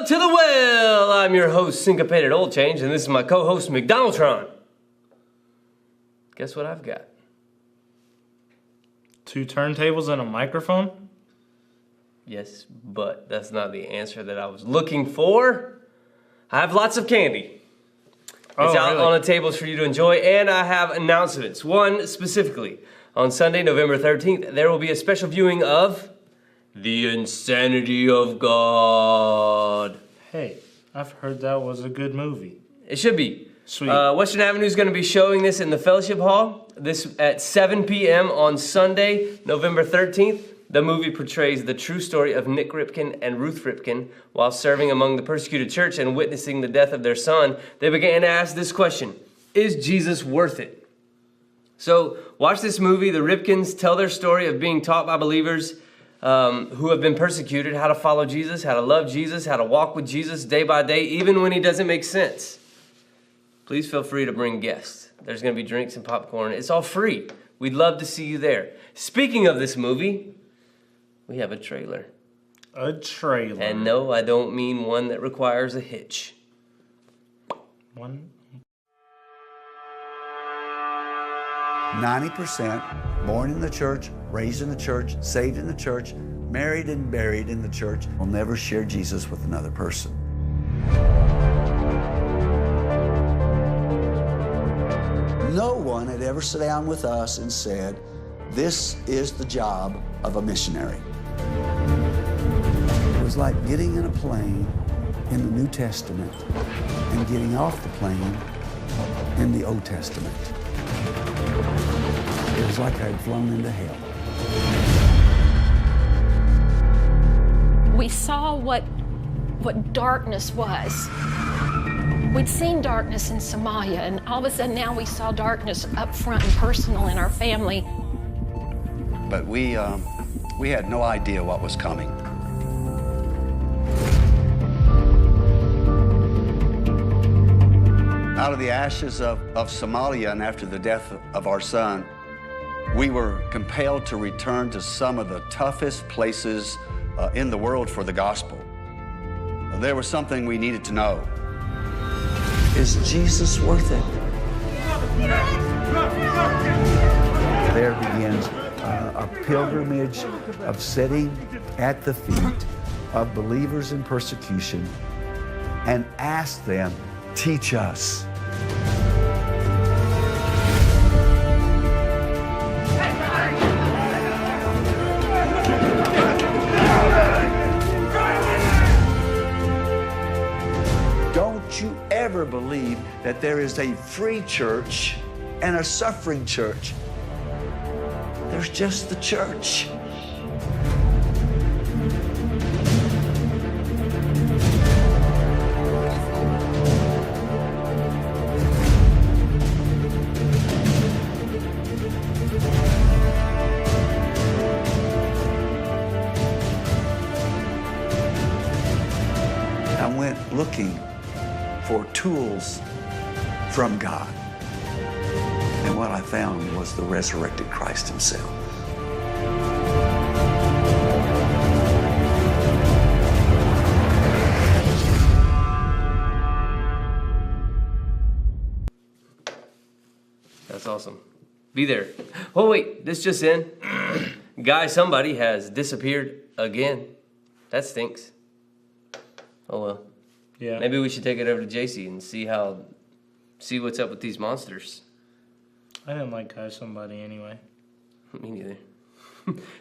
to the well. I'm your host, Syncopated Old Change, and this is my co-host, McDonaldtron. Guess what I've got? 2 turntables and a microphone? Yes, but that's not the answer that I was looking for. I have lots of candy. It's out on the tables for you to enjoy, and I have announcements. One specifically, on Sunday, November 13th, there will be a special viewing of The Insanity of God. Hey, I've heard that was a good movie. It should be. Sweet. Western Avenue is going to be showing this in the Fellowship Hall this at 7 p.m. on Sunday, November 13th. The movie portrays the true story of Nick Ripken and Ruth Ripken while serving among the persecuted church and witnessing the death of their son. They began to ask this question: is Jesus worth it? So watch this movie. The Ripkens tell their story of being taught by believers who have been persecuted how to follow Jesus, how to love Jesus, how to walk with Jesus day by day, even when he doesn't make sense. Please feel free to bring guests. There's going to be drinks and popcorn. It's all free. We'd love to see you there. Speaking of this movie, we have a trailer. A trailer. And no, I don't mean one that requires a hitch. 90% born in the church, raised in the church, saved in the church, married and buried in the church, will never share Jesus with another person. No one had ever sat down with us and said, this is the job of a missionary. It was like getting in a plane in the New Testament and getting off the plane in the Old Testament. It was like I'd flown into hell. We saw what darkness was. We'd seen darkness in Somalia, and all of a sudden now we saw darkness up front and personal in our family. But we had no idea what was coming. Out of the ashes of Somalia and after the death of our son, we were compelled to return to some of the toughest places in the world for the gospel. There was something we needed to know. Is Jesus worth it? There begins a pilgrimage of sitting at the feet of believers in persecution and ask them, teach us. Don't you ever believe that there is a free church and a suffering church. There's just the church. I went looking for tools from God. And what I found was the resurrected Christ himself. That's awesome. Be there. Oh, wait, this just in. Guy somebody has disappeared again. That stinks. Oh, well. Yeah. Maybe we should take it over to JC and see what's up with these monsters. I didn't like Guy Somebody anyway. Me neither.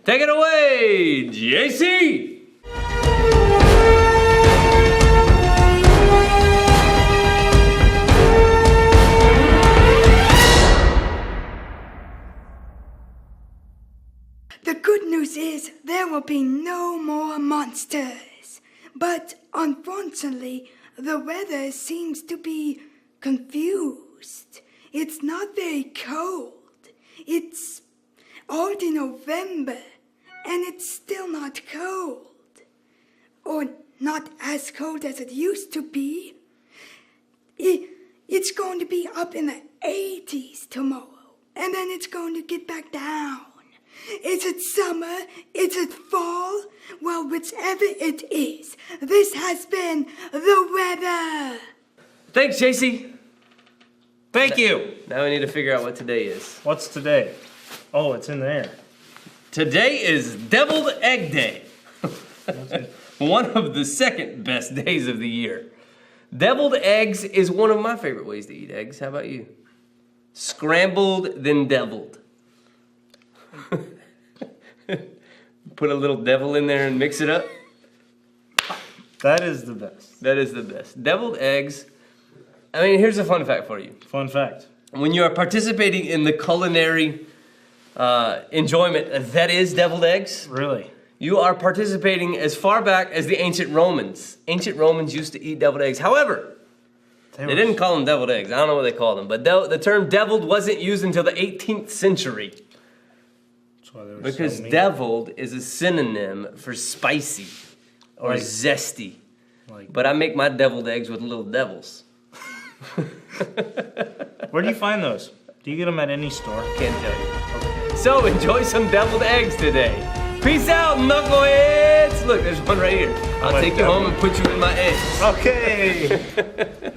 Take it away, JC! The good news is there will be no more monsters. But unfortunately, the weather seems to be confused. It's not very cold. It's already November, and it's still not cold. Or not as cold as it used to be. It's going to be up in the 80s tomorrow, and then it's going to get back down. Is it summer? Is it fall? Well, whichever it is, this has been the weather. Thanks, JC. Thank you. Now we need to figure out what today is. What's today? Oh, it's in there. Today is Deviled Egg Day. One of the second best days of the year. Deviled eggs is one of my favorite ways to eat eggs. How about you? Scrambled, then deviled. Put a little devil in there and mix it up. That is the best. That is the best. Deviled eggs. I mean, here's a fun fact for you. Fun fact. When you are participating in the culinary enjoyment that is deviled eggs, Really? you are participating as far back as the ancient Romans. Ancient Romans used to eat deviled eggs. However, they didn't call them deviled eggs. I don't know what they called them. But the term deviled wasn't used until the 18th century. That's why they were Because so mean. deviled is a synonym for spicy or Like- zesty. Like, But I make my deviled eggs with little devils. where do you find those? Do you get them at any store? Can't tell you. So enjoy some deviled eggs today. Peace out, knuckleheads! Look, there's one right here. I'll like take you devil. home and put you in my eggs. Okay.